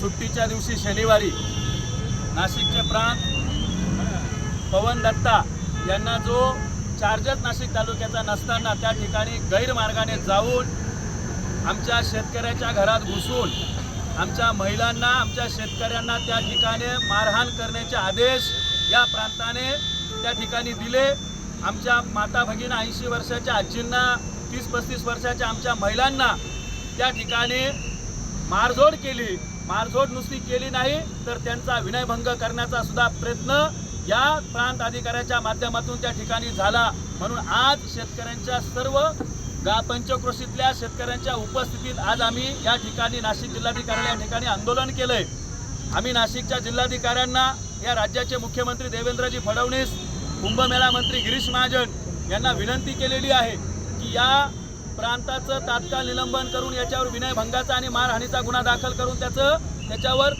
सुट्टीच्या दिवशी शनिवारी नाशिकचे प्रांत पवन दत्ता यांना जो चार्जर नाशिक तालुक्याचा नसताना त्या ठिकाणी गैरमार्गाने जाऊन आमच्या शेतकऱ्याच्या घरात घुसून आमच्या महिलांना आमच्या शेतकऱ्यांना त्या ठिकाणी मारहाण करण्याचे आदेश या प्रांताने त्या ठिकाणी दिले। आमच्या माता भगिनी 80 वर्षाच्या आजींना 30-35 वर्षाच्या आमच्या महिलांना त्या ठिकाणी मारझोड केली। मारझोड नुसती केली नाही तर त्यांचा विनयभंग करण्याचा सुद्धा प्रयत्न या प्रांत अधिकाऱ्याच्या माध्यमातून त्या ठिकाणी झाला। म्हणून आज शेतकऱ्यांच्या सर्व पंचक्रोशीतल्या शेतकऱ्यांच्या उपस्थितीत आज आम्ही या ठिकाणी नाशिक जिल्हाधिकारी या ठिकाणी आंदोलन केलंय। आम्ही नाशिकच्या जिल्हाधिकाऱ्यांना या राज्याचे मुख्यमंत्री देवेंद्रजी फडणवीस, कुंभमेळा मंत्री गिरीश महाजन यांना विनंती केलेली आहे की या प्रांताचं तात्काळ निलंबन करून याच्यावर विनयभंगाचा आणि मारहाणीचा गुन्हा दाखल करून त्याच्यावर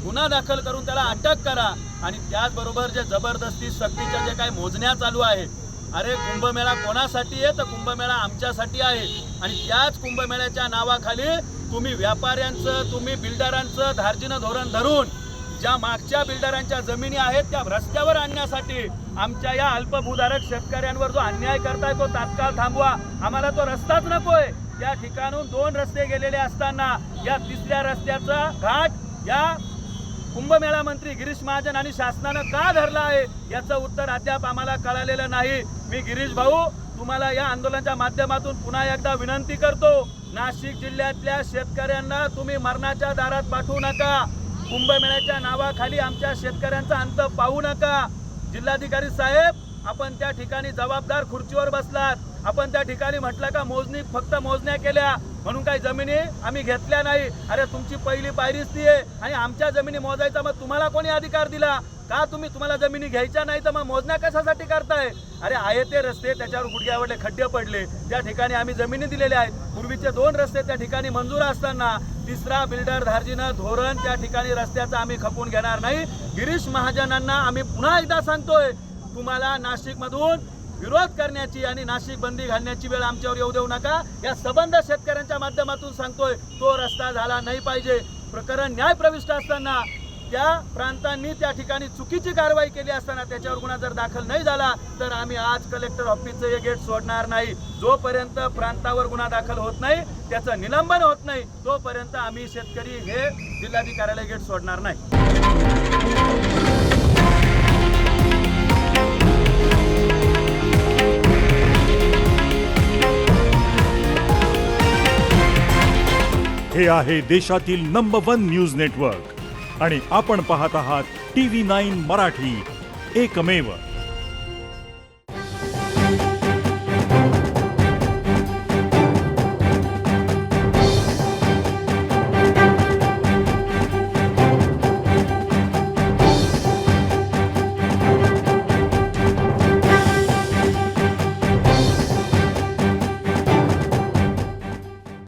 गुन्हा दाखल करून त्याला अटक करा। आणि त्याचबरोबर जे जबरदस्ती सक्तीच्या जे काही मोजण्या चालू आहे, अरे कुंभमेळा कोणासाठी आहे तर कुंभमेळा आमच्यासाठी आहे। आणि त्याच कुंभमेळ्याच्या नावाखाली तुम्ही व्यापाऱ्यांचं, तुम्ही बिल्डरांचं धार्जिनं धोरण धरून ज्या मागच्या बिल्डरांच्या जमिनी आहेत त्या रस्त्यावर आणण्यासाठी आमच्या या अल्पभूधारक शेतकऱ्यांवर जो अन्याय करताय तो तात्काळ थांबवा। आम्हाला तो रस्ताच नकोय। त्या ठिकाणून 2 रस्ते गेलेले असताना या 3ऱ्या रस्त्याचा घाट या कुंभमेळा मंत्री गिरीश महाजन आणि शासनानं का धरला आहे याचं उत्तर अद्याप आम्हाला कळालेलं नाही। मी गिरीश भाऊ तुम्हाला या आंदोलनाच्या माध्यमातून पुन्हा एकदा विनंती करतो, नाशिक जिल्ह्यातल्या शेतकऱ्यांना तुम्ही मरणाच्या दारात पाठवू नका। कुंभमेळ्याच्या नावाखाली आमच्या शेतकऱ्यांचा अंत पाहू नका। जिल्हाधिकारी साहेब, आपण त्या ठिकाणी जबाबदार खुर्चीवर बसलात। आपण त्या ठिकाणी म्हटलं का फक्त मोजण्या केल्या म्हणून काही जमिनी आम्ही घेतल्या नाही। अरे तुमची पहिली पायरीच ती आहे आणि आमच्या जमिनी मोजायचा मग तुम्हाला कोणी अधिकार दिला का? तुम्हाला जमिनी घ्यायच्या नाही तर मग मोजण्या कशासाठी करताय? अरे आहे ते रस्ते त्याच्यावर गुडघ्यावरले खड्डे पडले, त्या ठिकाणी आम्ही जमिनी दिलेल्या आहेत। पूर्वीचे 2 रस्ते त्या ठिकाणी मंजूर असताना 3रा बिल्डर धार्जिनं धोरण त्या ठिकाणी रस्त्याचा आम्ही खपून घेणार नाही। गिरीश महाजनांना आम्ही पुन्हा एकदा सांगतोय, तुम्हाला नाशिकमधून विरोध करण्याची आणि नाशिक बंदी घालण्याची वेळ आमच्यावर येऊ देऊ नका। या सबंध शेतकऱ्यांच्या माध्यमातून सांगतोय, तो रस्ता झाला नाही पाहिजे। प्रकरण न्यायप्रविष्ट असताना त्या प्रांतांनी त्या ठिकाणी चुकीची कारवाई केली असताना त्याच्यावर गुन्हा जर दाखल नाही झाला तर आम्ही आज कलेक्टर ऑफिसचं हे गेट सोडणार नाही। जोपर्यंत प्रांतावर गुन्हा दाखल होत नाही, त्याचं निलंबन होत नाही, तोपर्यंत आम्ही शेतकरी हे जिल्हाधिकाऱ्याला गेट सोडणार नाही। हे आहे देशातील नंबर 1 न्यूज नेटवर्क आणि आपण पाहत आहात TV9 मराठी, एकमेव।